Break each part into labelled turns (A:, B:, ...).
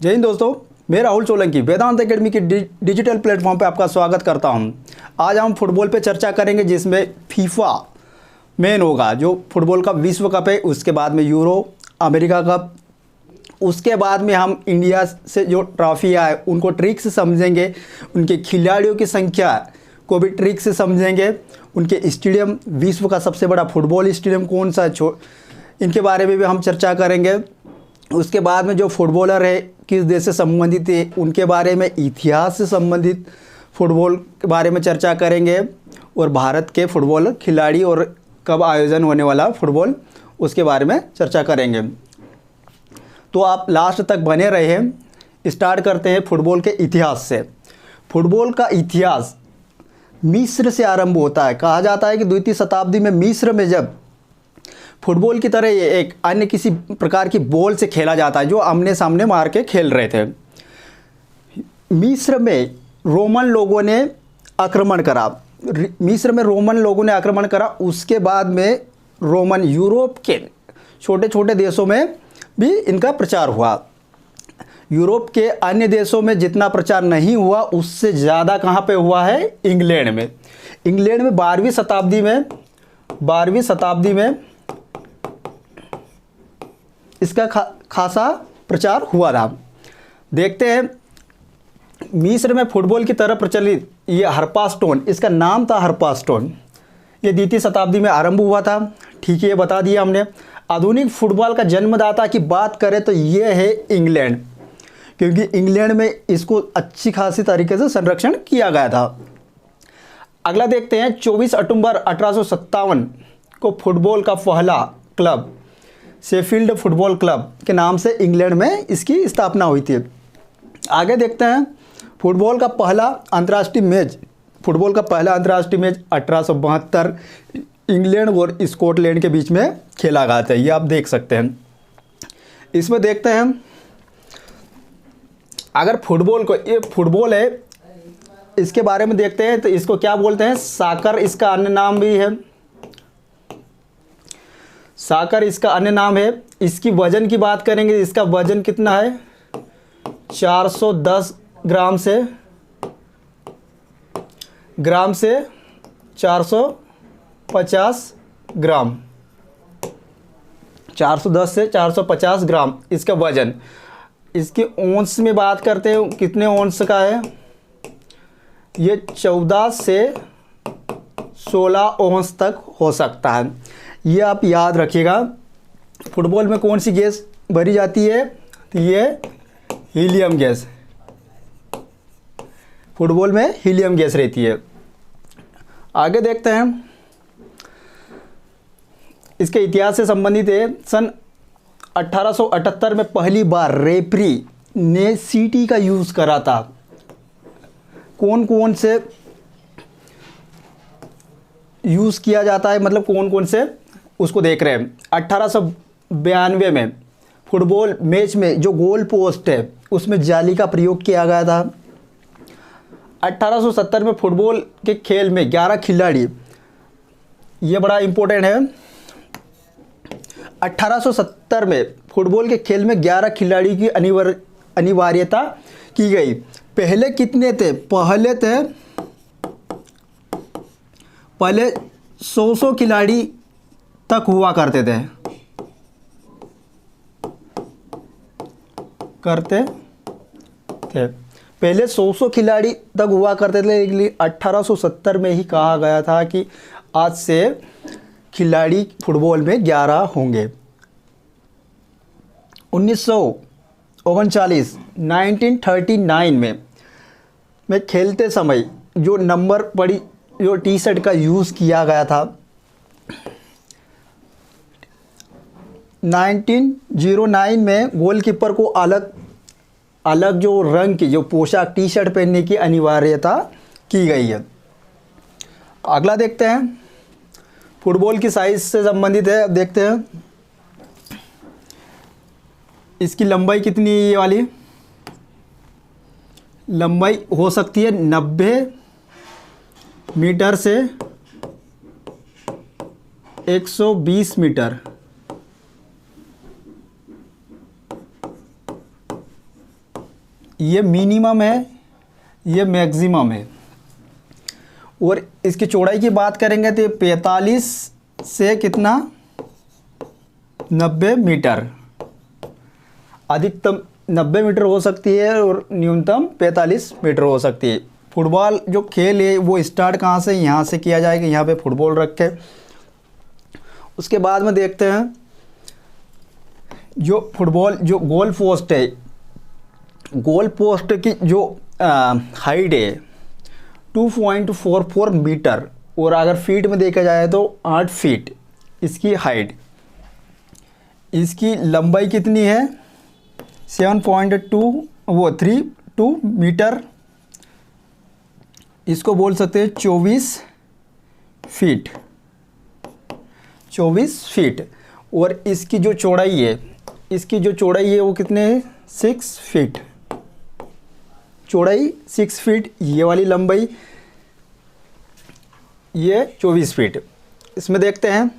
A: जय हिंद दोस्तों, मैं राहुल सोलंकी वेदांत एकेडमी की डिजिटल प्लेटफॉर्म पर आपका स्वागत करता हूं। आज हम फुटबॉल पे चर्चा करेंगे, जिसमें फीफा मेन होगा, जो फुटबॉल का विश्व कप है, उसके बाद में यूरो, अमेरिका कप, उसके बाद में हम इंडिया से जो ट्रॉफियाँ है उनको ट्रिक से समझेंगे, उनके खिलाड़ियों की संख्या को भी ट्रिक से समझेंगे, उनके स्टेडियम, विश्व का सबसे बड़ा फुटबॉल स्टेडियम कौन सा है, इनके बारे में भी हम चर्चा करेंगे। उसके बाद में जो फुटबॉलर है किस देश से संबंधित है, उनके बारे में, इतिहास से संबंधित फुटबॉल के बारे में चर्चा करेंगे, और भारत के फुटबॉल खिलाड़ी और कब आयोजन होने वाला फुटबॉल उसके बारे में चर्चा करेंगे। तो आप लास्ट तक बने रहे। स्टार्ट करते हैं फुटबॉल के इतिहास से। फुटबॉल का इतिहास मिस्र से आरंभ होता है। कहा जाता है कि द्वितीय शताब्दी में मिस्र में जब फुटबॉल की तरह ये एक अन्य किसी प्रकार की बॉल से खेला जाता है, जो आमने सामने मार के खेल रहे थे। मिस्र में रोमन लोगों ने आक्रमण करा। उसके बाद में रोमन यूरोप के छोटे छोटे देशों में भी इनका प्रचार हुआ। यूरोप के अन्य देशों में जितना प्रचार नहीं हुआ, उससे ज़्यादा कहाँ पे हुआ है? इंग्लैंड में। इंग्लैंड में 12वीं शताब्दी में इसका खासा प्रचार हुआ था। देखते हैं मिस्र में फुटबॉल की तरह प्रचलित ये हरप्पा स्टोन, इसका नाम था हरप्पा स्टोन। ये द्वितीय शताब्दी में आरंभ हुआ था। ठीक है, ये बता दिया हमने। आधुनिक फुटबॉल का जन्मदाता की बात करें तो ये है इंग्लैंड, क्योंकि इंग्लैंड में इसको अच्छी खासी तरीके से संरक्षण किया गया था। अगला देखते हैं 24 अक्टूबर 1857 को फुटबॉल का पहला क्लब शेफील्ड फुटबॉल क्लब के नाम से इंग्लैंड में इसकी स्थापना हुई थी। आगे देखते हैं फुटबॉल का पहला अंतर्राष्ट्रीय मैच 1872 इंग्लैंड और स्कॉटलैंड के बीच में खेला गया था। ये आप देख सकते हैं। इसमें देखते हैं, अगर ये फुटबॉल है, इसके बारे में देखते हैं तो इसको क्या बोलते हैं? साकर इसका अन्य नाम भी है। इसकी वजन की बात करेंगे, इसका वजन कितना है? 410 ग्राम से 450 ग्राम, 410 से 450 ग्राम इसका वजन। इसके औंस में बात करते हैं, कितने औंस का है? ये 14 से 16 औंस तक हो सकता है। ये आप याद रखिएगा। फुटबॉल में कौन सी गैस भरी जाती है? तो ये हीलियम गैस। फुटबॉल में हीलियम गैस रहती है। आगे देखते हैं, इसके इतिहास से संबंधित है। सन 1878 में पहली बार रेफरी ने सीटी का यूज़ करा था। कौन कौन से यूज़ किया जाता है, मतलब कौन कौन से उसको देख रहे हैं। 1892 में फुटबॉल मैच में जो गोल पोस्ट है उसमें जाली का प्रयोग किया गया था। 1870 में फुटबॉल के खेल में 11 खिलाड़ी, ये बड़ा इम्पोर्टेंट है। 1870 में फुटबॉल के खेल में 11 खिलाड़ी की अनिवार्यता की गई। पहले कितने थे? पहले 100 खिलाड़ी तक हुआ करते थे। पहले 100 खिलाड़ी तक हुआ करते थे, लेकिन 1870 में ही कहा गया था कि आज से खिलाड़ी फुटबॉल में 11 होंगे। 1939 में खेलते समय जो नंबर पड़ी, जो टी शर्ट का यूज़ किया गया था, 1909 में गोलकीपर को अलग जो रंग की जो पोशाक टी शर्ट पहनने की अनिवार्यता की गई है। अगला देखते हैं, फुटबॉल की साइज से संबंधित है। अब देखते हैं इसकी लंबाई कितनी है। ये वाली लंबाई हो सकती है 90 मीटर से 120 मीटर। ये मिनिमम है, ये मैक्सिमम है। और इसकी चौड़ाई की बात करेंगे तो 45 से कितना 90 मीटर, अधिकतम 90 मीटर हो सकती है और न्यूनतम 45 मीटर हो सकती है। फुटबॉल जो खेल है वो स्टार्ट कहाँ से, यहाँ से किया जाएगा, यहाँ पे फुटबॉल रख के। उसके बाद में देखते हैं जो फुटबॉल जो गोल पोस्ट है, गोल पोस्ट की जो हाइट है 2.44 मीटर, और अगर फीट में देखा जाए तो 8 फीट इसकी हाइट। इसकी लंबाई कितनी है 7.32 मीटर, इसको बोल सकते हैं 24 फीट, 24 फीट। और इसकी जो चौड़ाई है, इसकी जो चौड़ाई है वो कितने है 6 फीट, चौड़ाई 6 फीट, ये वाली लंबाई ये 24 फीट। इसमें देखते हैं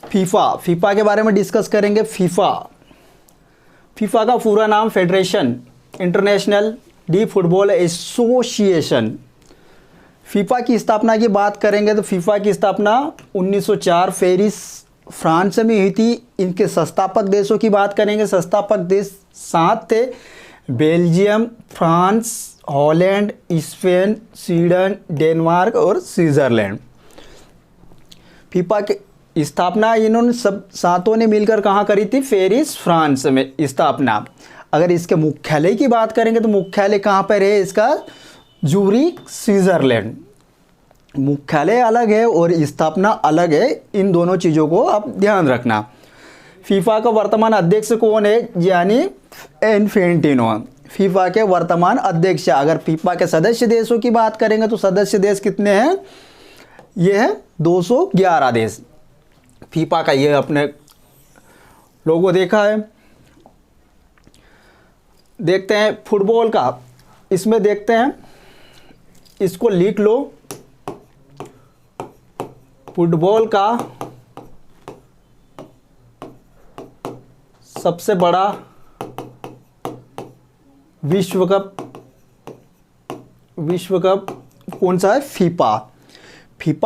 A: फीफा के बारे में डिस्कस करेंगे। फीफा का पूरा नाम federation international D football association. FIFA की स्थापना की बात करेंगे तो फीफा की स्थापना 1904 पेरिस फ्रांस में हुई थी। इनके संस्थापक देशों की बात करेंगे, संस्थापक देश 7 थे, Belgium, France, Holland, Spain, Sweden, Denmark और स्विट्ज़रलैंड। फीफा की स्थापना इन्होंने सब सातों ने मिलकर कहाँ करी थी, पेरिस फ्रांस में स्थापना। अगर इसके मुख्यालय की बात करेंगे तो मुख्यालय कहाँ पर है इसका, ज़ूरिक स्विट्ज़रलैंड। मुख्यालय अलग है और स्थापना अलग है, इन दोनों चीज़ों को आप ध्यान रखना। फीफा का वर्तमान अध्यक्ष कौन है, यानी इन्फेंटिनो फीफा के वर्तमान अध्यक्ष। अगर फीफा के सदस्य देशों की बात करेंगे तो सदस्य देश कितने हैं, ये है 211 देश। फीफा का ये अपने लोगो देखा है। देखते हैं फुटबॉल का, इसमें देखते हैं, इसको लिख लो, फुटबॉल का सबसे बड़ा विश्व कप कौन सा है, फीफा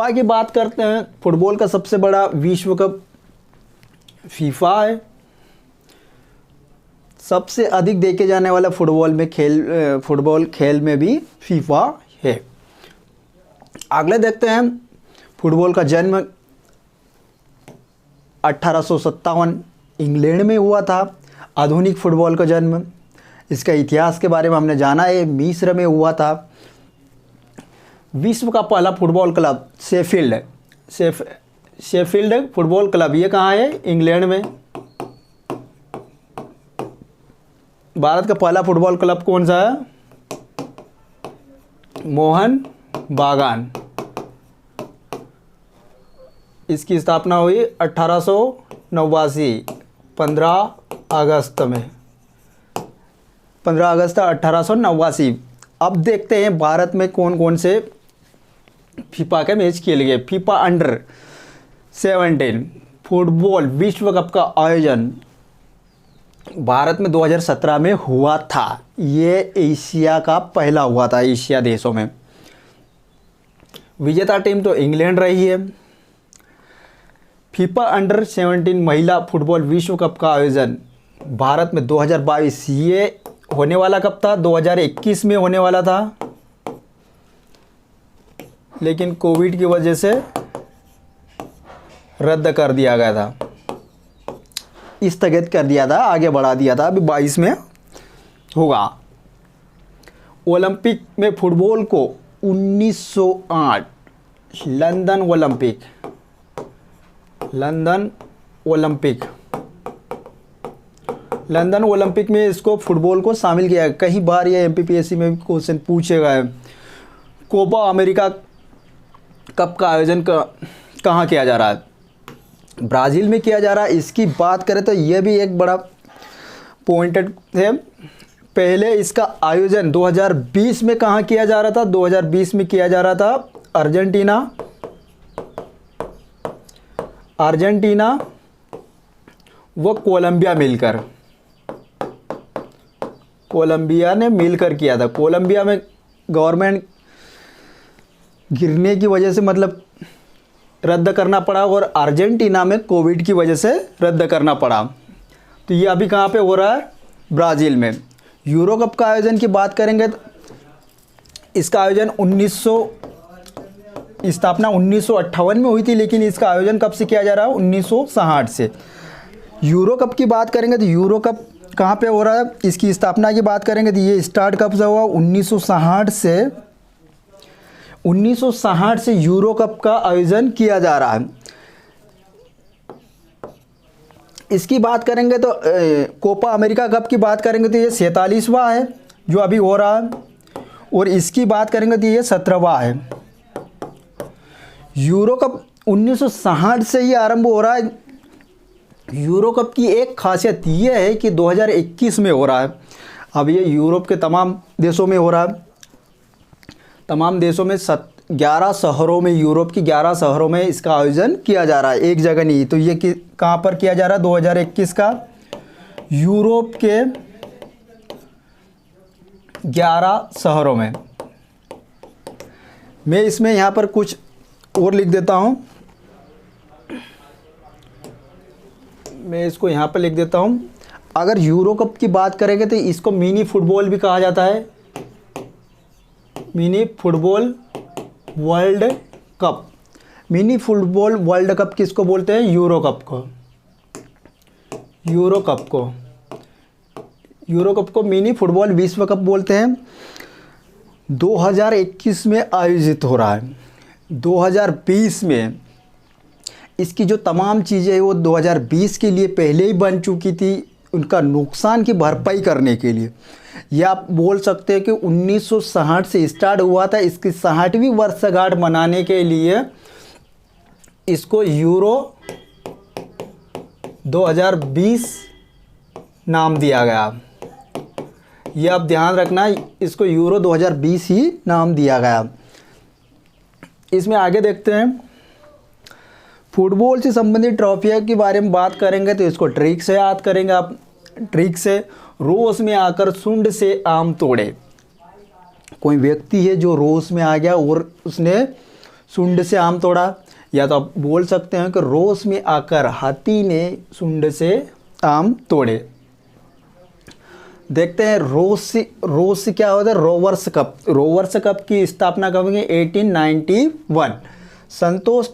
A: की बात करते हैं। फुटबॉल का सबसे बड़ा विश्व कप फीफा है। सबसे अधिक देखे जाने वाला फुटबॉल खेल में भी फीफा है। अगले देखते हैं फुटबॉल का जन्म 1857 इंग्लैंड में हुआ था। आधुनिक फुटबॉल का जन्म, इसका इतिहास के बारे में हमने जाना है, मिस्र में हुआ था। विश्व का पहला football club Sheffield football club, ये कहाँ है, इंग्लैंड में। भारत का पहला फुटबॉल क्लब कौन सा है, मोहन बागान। इसकी स्थापना हुई 1889 15 अगस्त में, 15 अगस्त 1889। अब देखते हैं भारत में कौन कौन से फीफा के मैच खेले गए। फीफा अंडर 17 फुटबॉल विश्व कप का आयोजन भारत में 2017 में हुआ था। ये एशिया का पहला हुआ था, एशिया देशों में। विजेता टीम तो इंग्लैंड रही है। फीफा अंडर 17 महिला फुटबॉल विश्व कप का आयोजन भारत में 2022, ये होने वाला कब था, 2021 में होने वाला था, लेकिन कोविड की वजह से रद्द कर दिया गया था, स्थगित कर दिया था, आगे बढ़ा दिया था। अभी 22 में होगा। ओलंपिक में फुटबॉल को 1908 लंदन ओलंपिक में इसको फुटबॉल को शामिल किया गया। कई बार ये एमपीपीएससी में क्वेश्चन पूछे गए। कोपा अमेरिका कप का आयोजन कहाँ किया जा रहा है, ब्राज़ील में किया जा रहा है। इसकी बात करें तो ये भी एक बड़ा पॉइंटेड है। पहले इसका आयोजन 2020 में कहाँ किया जा रहा था, 2020 में किया जा रहा था अर्जेंटीना वो कोलंबिया ने मिलकर किया था। कोलंबिया में गवर्नमेंट गिरने की वजह से मतलब रद्द करना पड़ा, और अर्जेंटीना में कोविड की वजह से रद्द करना पड़ा। तो ये अभी कहाँ पे हो रहा है? ब्राज़ील में। यूरो कप का आयोजन की बात करेंगे तो इसका आयोजन स्थापना 1958 में हुई थी, लेकिन इसका आयोजन कब से किया जा रहा है? 1960 से। यूरो कप की बात करेंगे तो यूरो कप कहाँ पे हो रहा है? इसकी स्थापना की बात करेंगे तो ये स्टार्ट कब से हुआ? 1960 से यूरो कप का आयोजन किया जा रहा है। इसकी बात करेंगे तो कोपा अमेरिका कप की बात करेंगे तो ये 47वां है जो अभी हो रहा है, और इसकी बात करेंगे तो ये 17वां है। यूरो कप 1960 से ही आरंभ हो रहा है। यूरो कप की एक खासियत ये है कि 2021 में हो रहा है। अब ये यूरोप के तमाम देशों में हो रहा है। तमाम देशों में 11 शहरों में, यूरोप की 11 शहरों में इसका आयोजन किया जा रहा है, एक जगह नहीं। तो ये कहाँ पर किया जा रहा है? 2021 का यूरोप के 11 शहरों में। मैं इसमें यहाँ पर कुछ और लिख देता हूँ। मैं इसको यहाँ पर लिख देता हूँ। अगर यूरो कप की बात करेंगे तो इसको मिनी फुटबॉल भी कहा जाता है। Mini football world cup. Mini football world cup किसको बोलते हैं? यूरो कप को। यूरो कप को मिनी फुटबॉल विश्व कप बोलते हैं। 2021 में आयोजित हो रहा है। 2020 में इसकी जो तमाम चीज़ें वो 2020 के लिए पहले ही बन चुकी थी, उनका नुकसान की भरपाई करने के लिए। या आप बोल सकते हैं कि 1960 से स्टार्ट हुआ था। इसकी 60वीं वर्षगांठ मनाने के लिए इसको यूरो 2020 नाम दिया गया। ये आप ध्यान रखना, इसको यूरो 2020 ही नाम दिया गया। इसमें आगे देखते हैं। फुटबॉल से संबंधित ट्रॉफियों के बारे में बात करेंगे तो इसको ट्रिक से याद करेंगे आप। ट्रिक से रोष में आकर सूंड से आम तोड़े। कोई व्यक्ति है जो रोष में आ गया और उसने सूंड से आम तोड़ा, या तो आप बोल सकते हैं कि रोष में आकर हाथी ने सूंड से आम तोड़े। देखते हैं रोष से क्या होता है? रोवर्स कप की स्थापना कब हुई? 1891। संतोष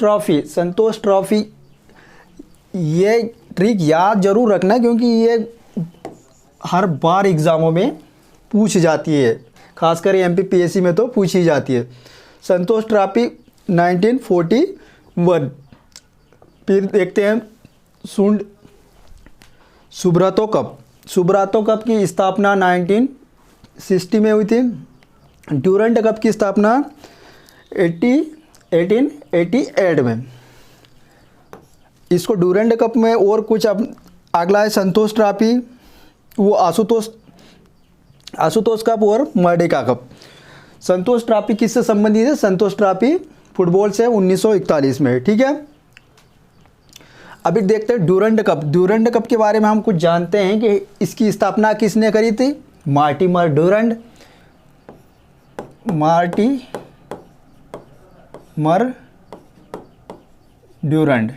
A: ट्रॉफी ये ट्रिक याद जरूर रखना, क्योंकि ये हर बार एग्ज़ामों में पूछ जाती है, खासकर MPPSC में तो पूछी जाती है। संतोष ट्रॉफी 1941। फिर देखते हैं सुब्रातो कप की स्थापना 1960 में हुई थी। ड्यूरंट कप की स्थापना 1888 में। इसको ड्यूरंट कप में और कुछ अब अगला है संतोष ट्रॉफी, वो आशुतोष कप और मर्डेका कप। संतोष ट्रॉफी किससे संबंधित है? संतोष ट्रॉफी फुटबॉल से 1941 में, ठीक है। अभी देखते हैं ड्यूरंट कप के बारे में हम कुछ जानते हैं कि इसकी स्थापना किसने करी थी? Mortimer Durand.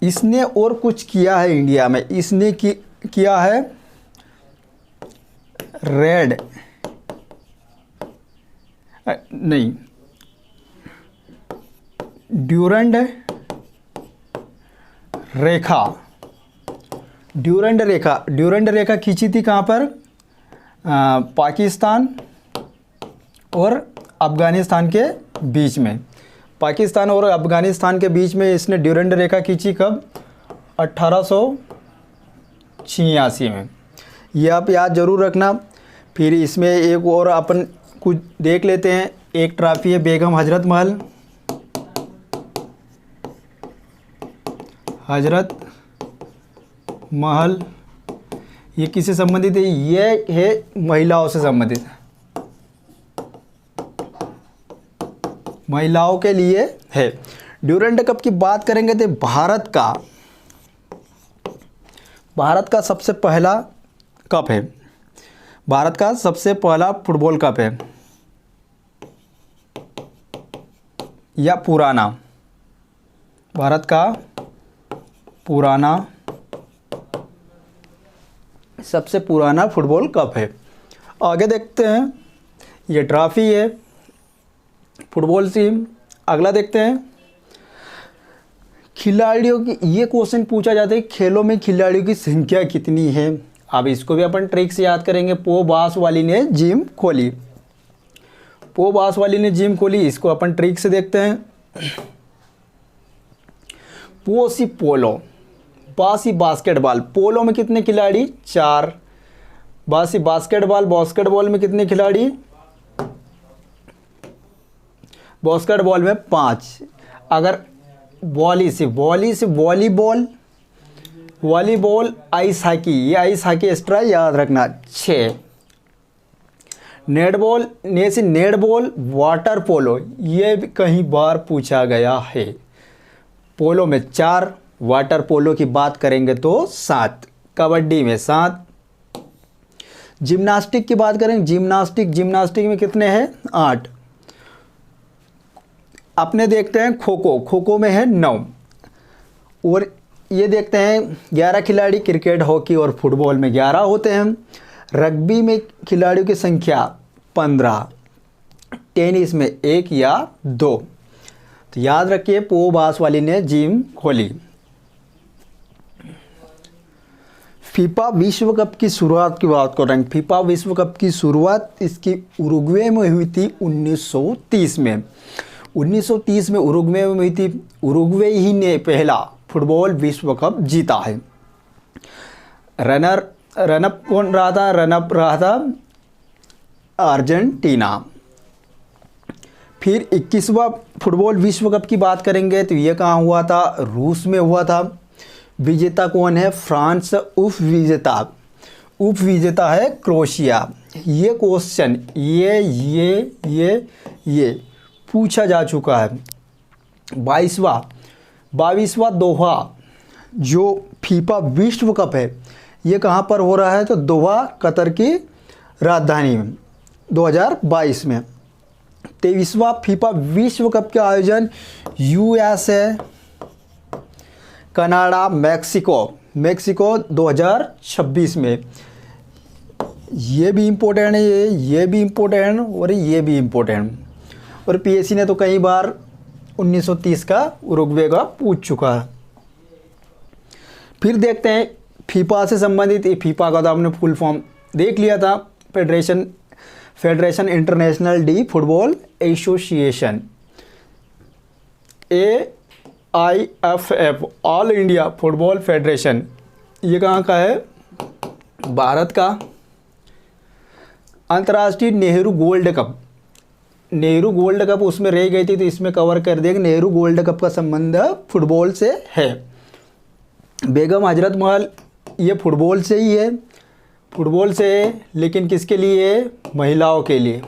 A: इसने और कुछ किया है इंडिया में। इसने किया है ड्यूरंड रेखा खींची थी कहाँ पर? पाकिस्तान और अफ़गानिस्तान के बीच में। पाकिस्तान और अफ़गानिस्तान के बीच में इसने ड्यूरंड रेखा खींची कब? 1886 में। ये आप याद ज़रूर रखना। फिर इसमें एक और अपन कुछ देख लेते हैं। एक ट्रॉफी है बेगम हजरत महल। ये किससे संबंधित है? ये है महिलाओं से संबंधित, महिलाओं के लिए है। ड्यूरेंट कप की बात करेंगे तो भारत का सबसे पहला कप है, भारत का सबसे पहला फुटबॉल कप है या पुराना, भारत का पुराना सबसे पुराना फुटबॉल कप है। आगे देखते हैं, ये ट्रॉफी है फुटबॉल टीम। अगला देखते हैं खिलाड़ियों की, ये क्वेश्चन पूछा जाता है खेलों में खिलाड़ियों की संख्या कितनी है। अब इसको भी अपन ट्रिक से याद करेंगे। पो बासवाली ने जिम खोली, पो बासवाली ने जिम खोली, इसको अपन ट्रिक से देखते हैं। पोसी पोलो, बासी बास्केटबॉल, पोलो में कितने खिलाड़ी 4, बासी बास्केटबॉल में कितने खिलाड़ी, बास्केटबॉल में 5। अगर वॉलीबॉल आइस हॉकी, ये आइस हॉकी एक्स्ट्रा याद रखना 6। नेटबॉल वाटर पोलो, ये भी कहीं बार पूछा गया है। पोलो में 4, वाटर पोलो की बात करेंगे तो 7, कबड्डी में 7। जिम्नास्टिक की बात करें, जिम्नास्टिक में कितने हैं 8। अपने देखते हैं खो खो में है 9। और ये देखते हैं 11 खिलाड़ी, क्रिकेट हॉकी और फुटबॉल में 11 होते हैं। रग्बी में खिलाड़ियों की संख्या 15, टेनिस में 1 या 2। तो याद रखिए पो बासवाली ने जिम खोली। फीफा विश्व कप की शुरुआत की बात करें, फीफा विश्व कप की शुरुआत इसकी उरुग्वे में हुई थी 1930 में। 1930 में उरुग्वे में हुई थी। उरुग्वे ही ने पहला फुटबॉल विश्व कप जीता है। रनअप कौन रहा था? रनअप रहा था अर्जेंटीना। फिर 21वां फुटबॉल विश्व कप की बात करेंगे तो ये कहाँ हुआ था? रूस में हुआ था। विजेता कौन है? फ्रांस। उप विजेता है क्रोएशिया। ये क्वेश्चन ये पूछा जा चुका है। 22वां दोहा जो फीफा विश्व कप है ये कहाँ पर हो रहा है? तो दोहा कतर की राजधानी में 2022 में। 23वां फीफा विश्व कप का आयोजन यूएसए, कनाडा, मेक्सिको 2026 में। ये भी इम्पोर्टेंट है, ये भी इम्पोर्टेंट और ये भी इम्पोर्टेंट। और पीएससी ने तो कई बार 1930 का उरुग्वे का पूछ चुका है। फिर देखते हैं फीफा से संबंधित, फीफा का तो आपने फुल फॉर्म देख लिया था, federation international D football association. AIFF all India football federation, ये कहाँ का है? भारत का। अंतर्राष्ट्रीय नेहरू गोल्ड कप उसमें रह गई थी तो इसमें कवर कर देंगे। नेहरू गोल्ड कप का संबंध फुटबॉल से है। बेगम हजरत महल, ये फुटबॉल से ही है, फुटबॉल से है, लेकिन किसके लिए? महिलाओं के लिए।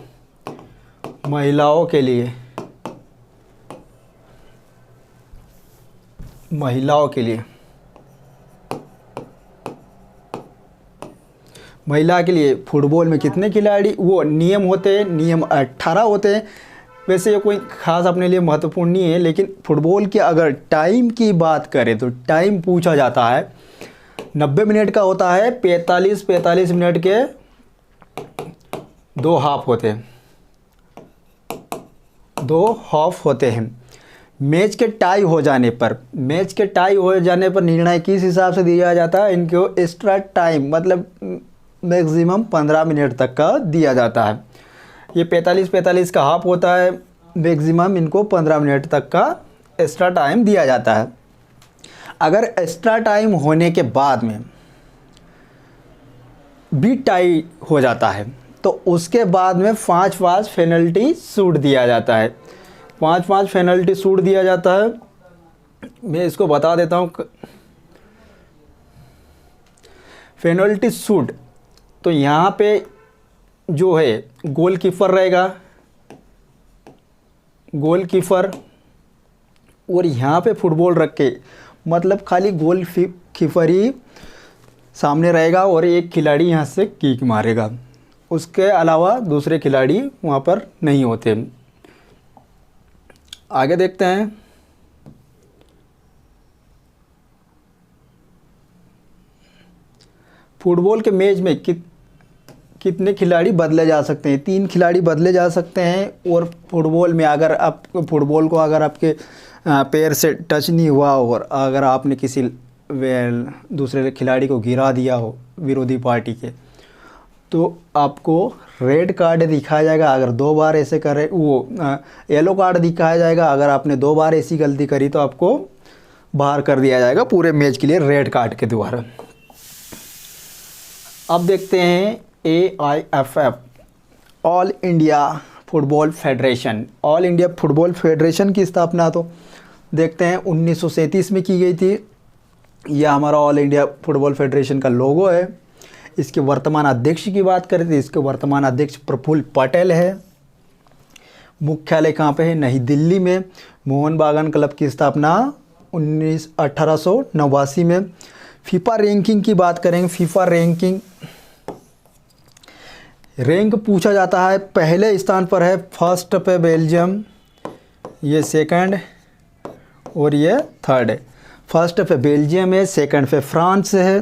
A: महिला के लिए फुटबॉल में कितने खिलाड़ी? वो नियम होते हैं, नियम 18 होते हैं। वैसे ये कोई खास अपने लिए महत्वपूर्ण नहीं है, लेकिन फुटबॉल की अगर टाइम की बात करें तो टाइम पूछा जाता है 90 मिनट का होता है। 45 मिनट के 2 हाफ होते हैं। मैच के टाई हो जाने पर निर्णय किस हिसाब से दिया जाता है? इनको एक्स्ट्रा टाइम, मतलब मैक्सिमम 15 मिनट तक का दिया जाता है। ये 45 का हाफ होता है, मैक्सिमम इनको 15 मिनट तक का एक्स्ट्रा टाइम दिया जाता है। अगर एक्स्ट्रा टाइम होने के बाद में भी टाई हो जाता है तो उसके बाद में 5 पेनल्टी शूट दिया जाता है। 5 पेनल्टी शूट दिया जाता है। मैं इसको बता देता हूँ। पेनल्टी शूट तो यहाँ पे जो है गोलकीपर रहेगा, और यहाँ पे फुटबॉल रख के, मतलब खाली गोल कीपर ही सामने रहेगा और एक खिलाड़ी यहाँ से किक मारेगा, उसके अलावा दूसरे खिलाड़ी वहाँ पर नहीं होते। आगे देखते हैं। फुटबॉल के मैच में कितने खिलाड़ी बदले जा सकते हैं? 3 खिलाड़ी बदले जा सकते हैं। और फुटबॉल में अगर आप फुटबॉल को अगर आपके पैर से टच नहीं हुआ और अगर आपने किसी दूसरे खिलाड़ी को गिरा दिया हो विरोधी पार्टी के, तो आपको रेड कार्ड दिखाया जाएगा। अगर 2 बार ऐसे करे वो येलो कार्ड दिखाया जाएगा। अगर आपने 2 बार ऐसी गलती करी तो आपको बाहर कर दिया जाएगा पूरे मैच के लिए रेड कार्ड के द्वारा। अब देखते हैं AIFF, all India football federation. All India football federation की स्थापना तो देखते हैं 1937 में की गई थी। यह हमारा ऑल इंडिया फुटबॉल फेडरेशन का लोगो है। इसके वर्तमान अध्यक्ष की बात करें तो इसके वर्तमान अध्यक्ष प्रफुल्ल पटेल है। मुख्यालय कहाँ पे है? नई दिल्ली में। मोहन बागान क्लब की स्थापना 1889 में। फीफा रैंकिंग की बात करेंगे। फीफा रैंक पूछा जाता है, पहले स्थान पर है, फर्स्ट पे बेल्जियम, ये सेकंड और ये थर्ड है। फर्स्ट पे बेल्जियम है, सेकंड पे फ्रांस है,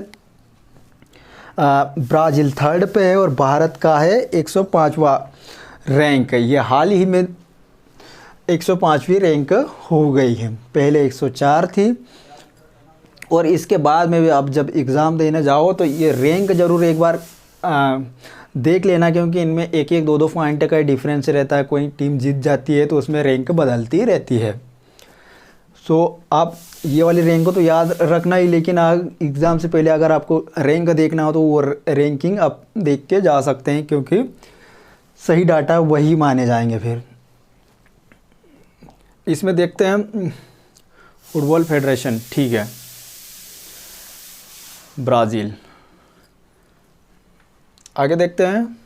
A: ब्राज़ील थर्ड पे है और भारत का है 105वां रैंक। ये हाल ही में 105वीं रैंक हो गई है, पहले 104 थी। और इसके बाद में भी आप जब एग्ज़ाम देने जाओ तो ये रैंक ज़रूर एक बार देख लेना, क्योंकि इनमें 1-1, 2-2 पॉइंट का डिफरेंस रहता है। कोई टीम जीत जाती है तो उसमें रैंक बदलती रहती है। सो आप ये वाली रैंक को तो याद रखना ही, लेकिन एग्ज़ाम से पहले अगर आपको रैंक देखना हो तो वो रैंकिंग आप देख के जा सकते हैं, क्योंकि सही डाटा वही माने जाएंगे। फिर इसमें देखते हैं फुटबॉल फेडरेशन, ठीक है, ब्राज़ील। आगे देखते हैं।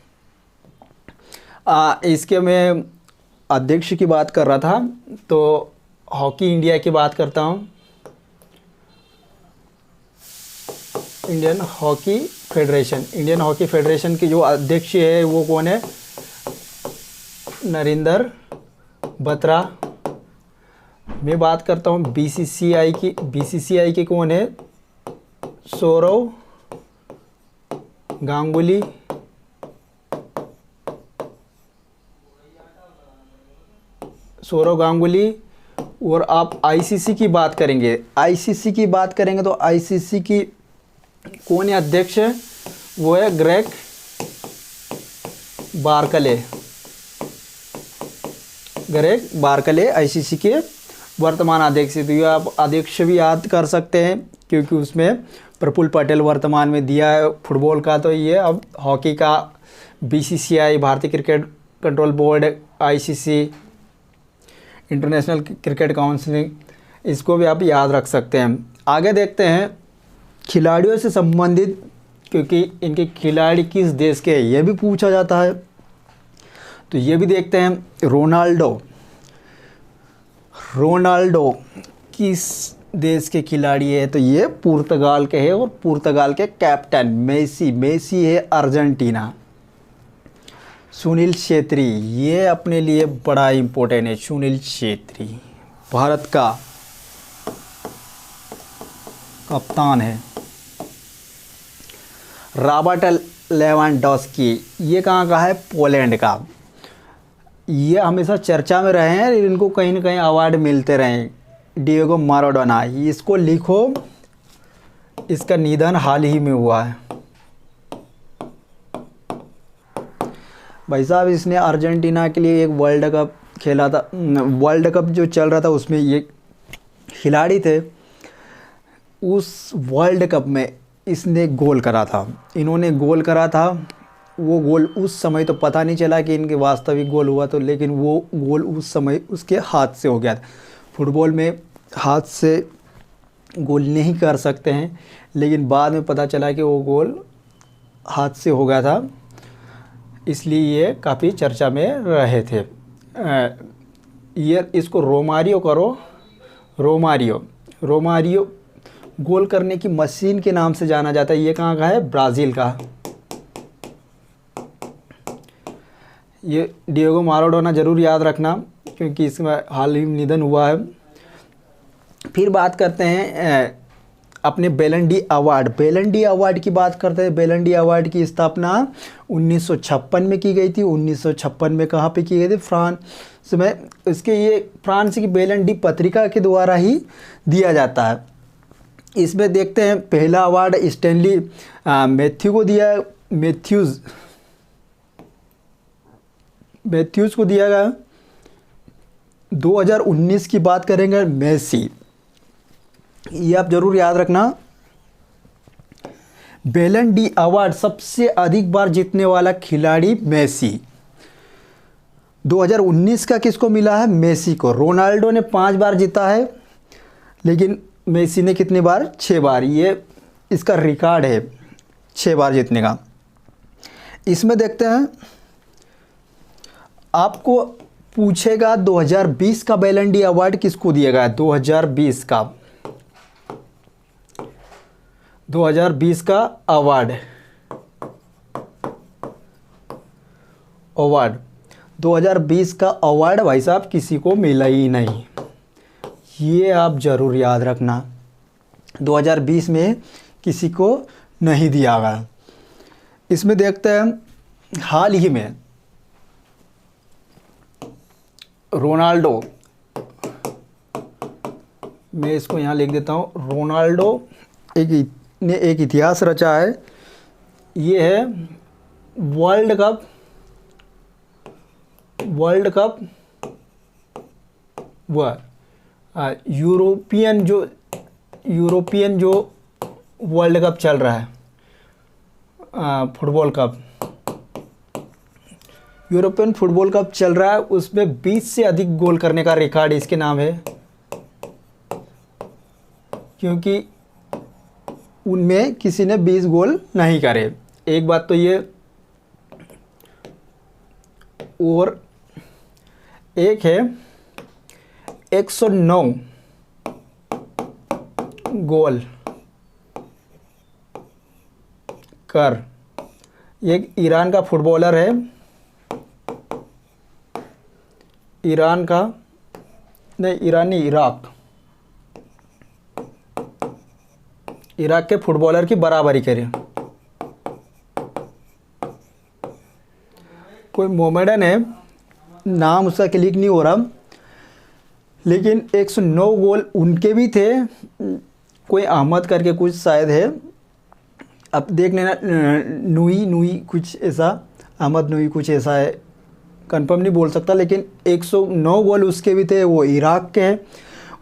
A: इसके मैं अध्यक्ष की बात कर रहा था, तो हॉकी इंडिया की बात करता हूँ। इंडियन हॉकी फेडरेशन की जो अध्यक्ष है वो कौन है? नरेंद्र बत्रा। मैं बात करता हूँ बीसीसीआई की कौन है? सौरव गांगुली। और आप आईसीसी की बात करेंगे तो आईसीसी की कौन है अध्यक्ष? वो है ग्रेग बार्कले आईसीसी के वर्तमान अध्यक्ष। तो ये आप अध्यक्ष भी याद कर सकते हैं, क्योंकि उसमें प्रफुल्ल पटेल वर्तमान में दिया है फुटबॉल का। तो ये अब हॉकी का बीसीसीआई, भारतीय cricket control board, ICC, international cricket council, इसको भी आप याद रख सकते हैं। आगे देखते हैं खिलाड़ियों से संबंधित, क्योंकि इनके खिलाड़ी किस देश के हैं ये भी पूछा जाता है। तो ये भी देखते हैं। रोनाल्डो किस देश के खिलाड़ी है? तो ये पुर्तगाल के हैं और पुर्तगाल के कैप्टन मेसी है अर्जेंटीना। सुनील छेत्री, ये अपने लिए बड़ा इम्पोर्टेंट है। सुनील छेत्री भारत का कप्तान है। रॉबर्ट लेवांडोव्स्की, ये कहाँ का है? पोलैंड का। ये हमेशा चर्चा में रहे हैं, इनको कहीं ना कहीं अवार्ड मिलते रहे। डिएगो माराडोना, इसको लिखो, इसका निधन हाल ही में हुआ है। भाई साहब, इसने अर्जेंटीना के लिए एक वर्ल्ड कप खेला था। वर्ल्ड कप जो चल रहा था उसमें ये खिलाड़ी थे। उस वर्ल्ड कप में इसने गोल करा था, इन्होंने गोल करा था। वो गोल उस समय तो पता नहीं चला कि इनके वास्तविक गोल हुआ तो, लेकिन वो गोल उस समय उसके हाथ से हो गया था। फुटबॉल में हाथ से गोल नहीं कर सकते हैं, लेकिन बाद में पता चला कि वो गोल हाथ से हो गया था, इसलिए ये काफ़ी चर्चा में रहे थे। ये इसको रोमारियो करो, रोमारियो। रोमारियो गोल करने की मशीन के नाम से जाना जाता है। ये कहाँ का है? ब्राज़ील का। ये डिएगो माराडोना ज़रूर याद रखना क्योंकि इसमें हाल ही में निधन हुआ है। फिर बात करते हैं अपने बैलन डी अवार्ड। बैलन डी अवार्ड की बात करते हैं। बैलन डी अवार्ड की स्थापना 1956 में की गई थी। 1956 में कहाँ पे की गई थी? फ्रांस में। इसके ये फ्रांस की बैलन डी पत्रिका के द्वारा ही दिया जाता है। इसमें देखते हैं पहला अवार्ड स्टैनली मैथ्यू को दिया, मैथ्यूज़ को दिया गया। 2019 की बात करेंगे मेसी। ये आप जरूर याद रखना। बैलन डी अवार्ड सबसे अधिक बार जीतने वाला खिलाड़ी मेसी। 2019 का किसको मिला है? मेसी को। रोनाल्डो ने 5 बार जीता है, लेकिन मेसी ने कितनी बार? 6 बार। ये इसका रिकॉर्ड है 6 बार जीतने का। इसमें देखते हैं, आपको पूछेगा 2020 का बैलन डी अवार्ड किसको दिया गया? 2020 का अवार्ड 2020 का अवार्ड भाई साहब किसी को मिला ही नहीं। ये आप ज़रूर याद रखना, 2020 में किसी को नहीं दिया गया। इसमें देखते हैं हाल ही में रोनाल्डो, मैं इसको यहाँ लिख देता हूँ। रोनाल्डो ने एक इतिहास रचा है। ये है वर्ल्ड कप यूरोपियन जो वर्ल्ड कप चल रहा है, football cup, European football cup चल रहा है, उसमें 20 से अधिक गोल करने का रिकॉर्ड इसके नाम है, क्योंकि उनमें किसी ने 20 गोल नहीं करे। एक बात तो ये, और एक है 109 गोल कर। एक ईरान का फुटबॉलर है, ईरान नहीं, इराक के फुटबॉलर की बराबरी करे। कोई मोमेडन है, नाम उसका क्लिक नहीं हो रहा, लेकिन 109 गोल उनके भी थे। कोई अहमद करके कुछ शायद है, अब देख लेना, नुई कुछ ऐसा, अहमद नुई कुछ ऐसा है, कंफर्म नहीं बोल सकता, लेकिन 109 गोल उसके भी थे। वो इराक के हैं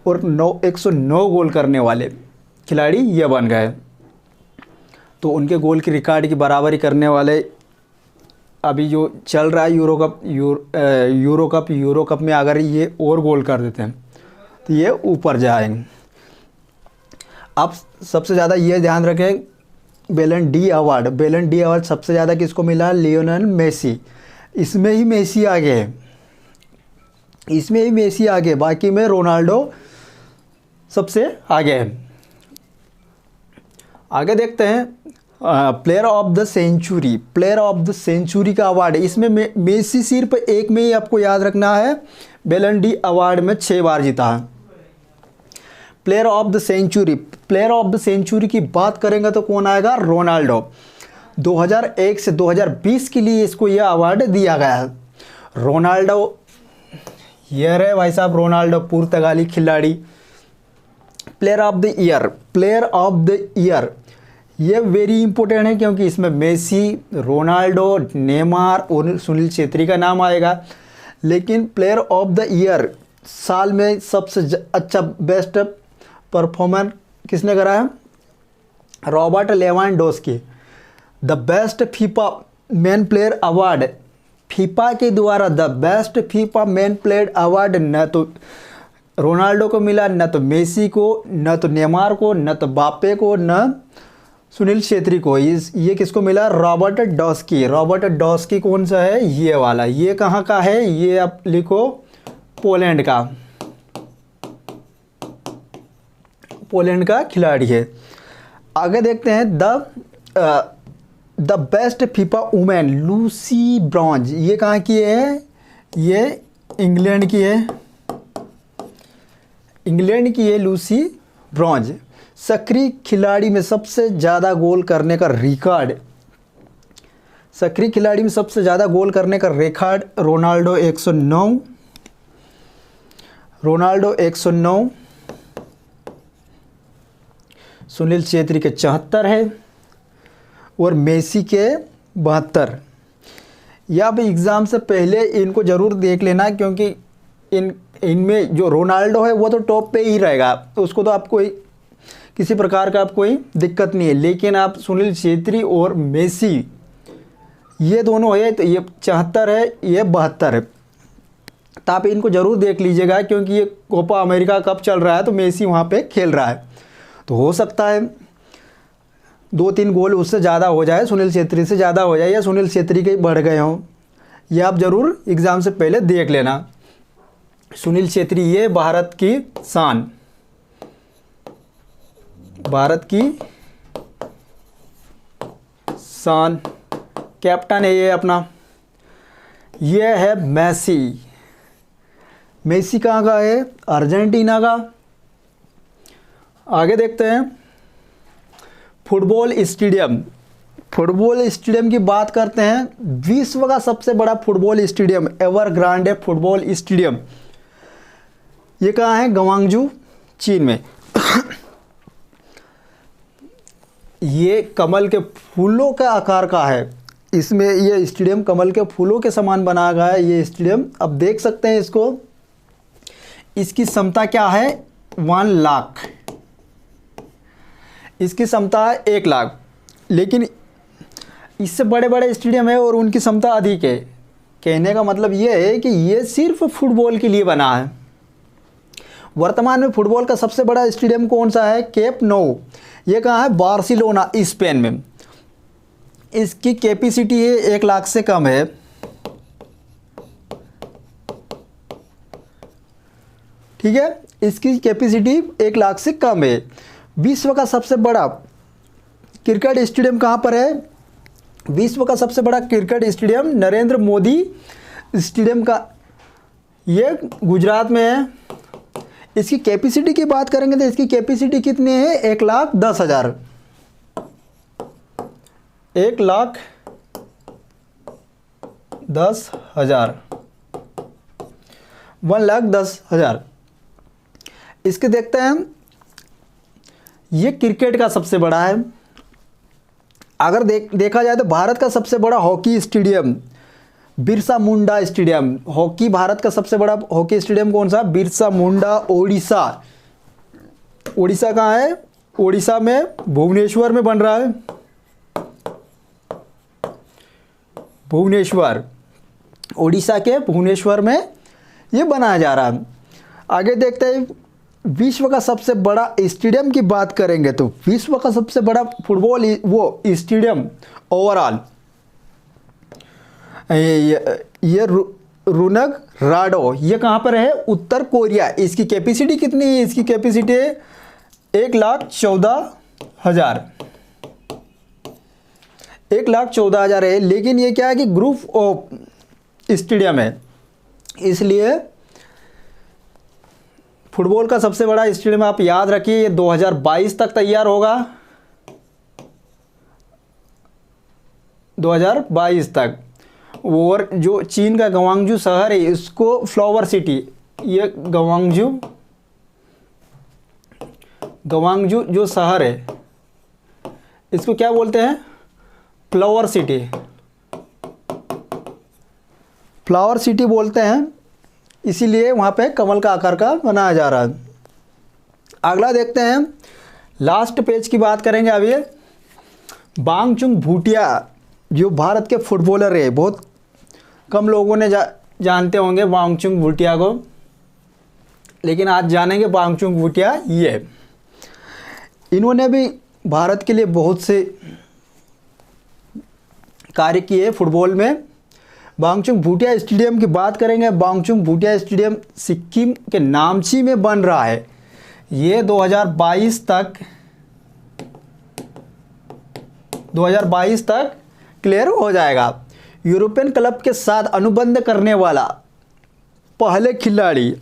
A: और 109 गोल करने वाले खिलाड़ी ये बन गए। तो उनके गोल की रिकॉर्ड की बराबरी करने वाले अभी जो चल रहा है यूरो कप में अगर ये और गोल कर देते हैं तो ये ऊपर जाएंगे। अब सबसे ज़्यादा ये ध्यान रखें, बैलन डी अवार्ड सबसे ज़्यादा किसको मिला? Lionel Messi. इसमें ही मेसी आगे है, बाकी में रोनाल्डो सबसे आगे है। आगे देखते हैं प्लेयर ऑफ द सेंचुरी का अवार्ड। इसमें मेसी सिर्फ एक में ही आपको याद रखना है, बैलन डी अवार्ड में 6 बार जीता है। प्लेयर ऑफ द सेंचुरी की बात करेंगे तो कौन आएगा? रोनाल्डो। 2001 से 2020 के लिए इसको यह अवार्ड दिया गया है। रोनाल्डो, ये रहे भाई साहब रोनाल्डो, पुर्तगाली खिलाड़ी। प्लेयर ऑफ द ईयर ये वेरी इंपॉर्टेंट है, क्योंकि इसमें मेसी, रोनाल्डो, नेमार और सुनील छेत्री का नाम आएगा। लेकिन प्लेयर ऑफ द ईयर साल में सबसे अच्छा बेस्ट परफॉर्मर किसने करा है? Robert Lewandowski. The best FIFA man player award, FIFA के द्वारा the best FIFA man player award न तो रोनाल्डो को मिला, न तो मेसी को, न तो नेमार को, न तो बापे को, न सुनील छेत्री को। ये किसको मिला? रॉबर्ट डॉस्की कौन सा है? ये वाला। ये कहाँ का है? ये आप लिखो, पोलैंड का। पोलैंड का खिलाड़ी है। आगे देखते हैं the best FIFA women Lucy bronze, ये कहाँ की है? ये इंग्लैंड की है, इंग्लैंड की है लूसी ब्रॉन्ज। सक्रिय खिलाड़ी में सबसे ज़्यादा गोल करने का रिकॉर्ड, सक्रिय खिलाड़ी में सबसे ज़्यादा गोल करने का record Ronaldo 109, Ronaldo 109, Sunil Chhetri के 74 है और मेसी के 72। या भी एग्ज़ाम से पहले इनको ज़रूर देख लेना, क्योंकि इनमें जो रोनाल्डो है वो तो टॉप पे ही रहेगा, तो उसको तो आपको किसी प्रकार का आप कोई दिक्कत नहीं है। लेकिन आप सुनील छेत्री और मेसी ये दोनों है, तो ये 74 है, ये 72 है, तो आप इनको ज़रूर देख लीजिएगा, क्योंकि ये कोपा अमेरिका कप चल रहा है तो मेसी वहाँ पे खेल रहा है, तो हो सकता है 2-3 गोल उससे ज़्यादा हो जाए, सुनील छेत्री से ज़्यादा हो जाए, या सुनील छेत्री के बढ़ गए हों। ये आप ज़रूर एग्ज़ाम से पहले देख लेना। सुनील छेत्री ये भारत की शान, भारत की शान, कैप्टन है ये अपना। ये है मेसी, मेसी कहाँ का है? अर्जेंटीना का। आगे देखते हैं फुटबॉल स्टेडियम, फुटबॉल स्टेडियम की बात करते हैं। विश्व का सबसे बड़ा football stadium Evergrande football stadium, ये कहाँ है? ग्वांगजू, चीन में। ये कमल के फूलों का आकार का है, इसमें ये स्टेडियम कमल के फूलों के समान बनाया गया है ये स्टेडियम। अब देख सकते हैं इसको, इसकी क्षमता क्या है? 1 लाख, इसकी क्षमता है 1 लाख। लेकिन इससे बड़े बड़े स्टेडियम है और उनकी क्षमता अधिक है। कहने का मतलब ये है कि ये सिर्फ फुटबॉल के लिए बना है। वर्तमान में फुटबॉल का सबसे बड़ा स्टेडियम कौन सा है? कैंप नौ, ये कहाँ है? बार्सिलोना, स्पेन में। इसकी कैपेसिटी है 1 लाख से कम है। ठीक है, इसकी कैपेसिटी 1 लाख से कम है। विश्व का सबसे बड़ा क्रिकेट स्टेडियम कहाँ पर है? विश्व का सबसे बड़ा cricket stadium Narendra Modi stadium का, ये गुजरात में है। इसकी कैपेसिटी की बात करेंगे तो इसकी कैपेसिटी कितनी है? 1,10,000, 1,10,000, 1,10,000। इसके देखते हैं, ये क्रिकेट का सबसे बड़ा है। अगर देखा जाए तो भारत का सबसे बड़ा hockey stadium Birsa Munda stadium, hockey Bharat का सबसे बड़ा हॉकी स्टेडियम कौन सा? बिरसा मुंडा, ओडिशा। ओडिशा कहाँ है? ओडिशा में भुवनेश्वर में बन रहा है, भुवनेश्वर, ओडिशा के भुवनेश्वर में ये बनाया जा रहा है। आगे देखते हैं विश्व का सबसे बड़ा स्टेडियम की बात करेंगे तो विश्व का सबसे बड़ा फुटबॉल वो स्टेडियम ओवरऑल ये रुनग राडो, ये कहाँ पर है? उत्तर कोरिया। इसकी कैपेसिटी कितनी है? इसकी कैपेसिटी 1,14,000, 1,14,000 है। लेकिन ये क्या है कि ग्रुप ऑफ स्टेडियम है, इसलिए फुटबॉल का सबसे बड़ा स्टेडियम आप याद रखिए, ये 2022 तक तैयार होगा, 2022 तक। और जो चीन का ग्वांगजू शहर है इसको फ्लावर सिटी, ये ग्वांगजू जो शहर है इसको क्या बोलते हैं? फ्लावर सिटी, फ्लावर सिटी बोलते हैं, इसीलिए वहाँ पे कमल का आकार का बनाया जा रहा है। अगला देखते हैं, लास्ट पेज की बात करेंगे अब। ये बांगचुंग भूटिया जो भारत के फुटबॉलर है, बहुत कम लोगों ने जानते होंगे बांगचुंग भूटिया को, लेकिन आज जानेंगे बांगचुंग भूटिया। ये इन्होंने भी भारत के लिए बहुत से कार्य किए फुटबॉल में। बांगचुंग भूटिया स्टेडियम की बात करेंगे। बांगचुंग भूटिया स्टेडियम सिक्किम के नामची में बन रहा है। ये 2022 तक क्लियर हो जाएगा। यूरोपियन क्लब के साथ अनुबंध करने वाला पहले खिलाड़ी,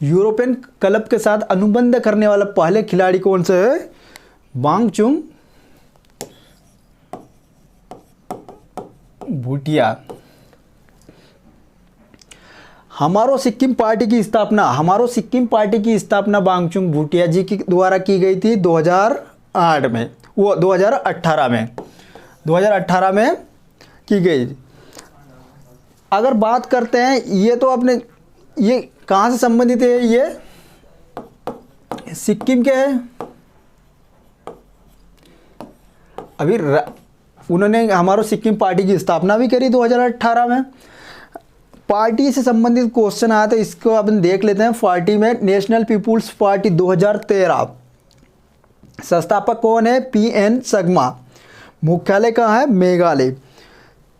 A: यूरोपियन क्लब के साथ अनुबंध करने वाला पहले खिलाड़ी कौन सा है? बांगचुंग भूटिया। हमारो सिक्किम पार्टी की स्थापना बांगचुंग भूटिया जी के द्वारा की गई थी 2008 में, वो 2018 में की गई। अगर बात करते हैं, ये तो अपने ये कहाँ से संबंधित है? ये सिक्किम के है। अभी उन्होंने हमारो सिक्किम पार्टी की स्थापना भी करी 2018 में। पार्टी से संबंधित क्वेश्चन आया तो इसको अपन देख लेते हैं। पार्टी में नेशनल पीपुल्स पार्टी 2013, संस्थापक कौन है? PN संगमा। मुख्यालय कहाँ है? मेघालय।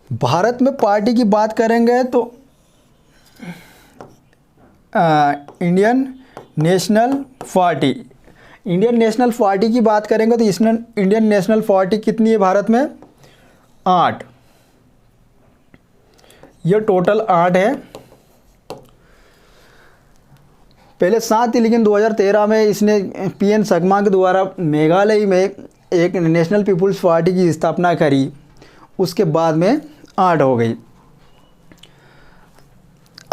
A: भारत में पार्टी की बात करेंगे तो इंडियन नेशनल पार्टी की बात करेंगे तो इंडियन नेशनल पार्टी कितनी है भारत में? 8। ये टोटल 8 है। पहले 7 थी, लेकिन 2013 में इसने PN संगमा के द्वारा मेघालय में एक नेशनल पीपुल्स पार्टी की स्थापना करी, उसके बाद में 8 हो गई।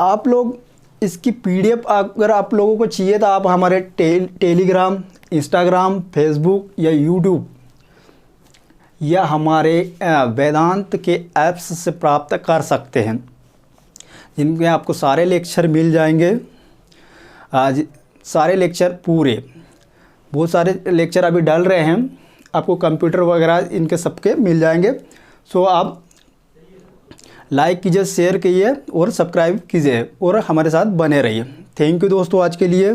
A: आप लोग इसकी PDF अगर आप लोगों को चाहिए तो आप हमारे टेलीग्राम, इंस्टाग्राम, फेसबुक या यूट्यूब या हमारे वेदांत के ऐप्स से प्राप्त कर सकते हैं, जिनमें आपको सारे लेक्चर मिल जाएंगे। आज सारे लेक्चर पूरे, बहुत सारे लेक्चर अभी डल रहे हैं, आपको कंप्यूटर वगैरह इनके सबके मिल जाएंगे। सो आप लाइक कीजिए, शेयर कीजिए और सब्सक्राइब कीजिए और हमारे साथ बने रहिए। थैंक यू दोस्तों आज के लिए।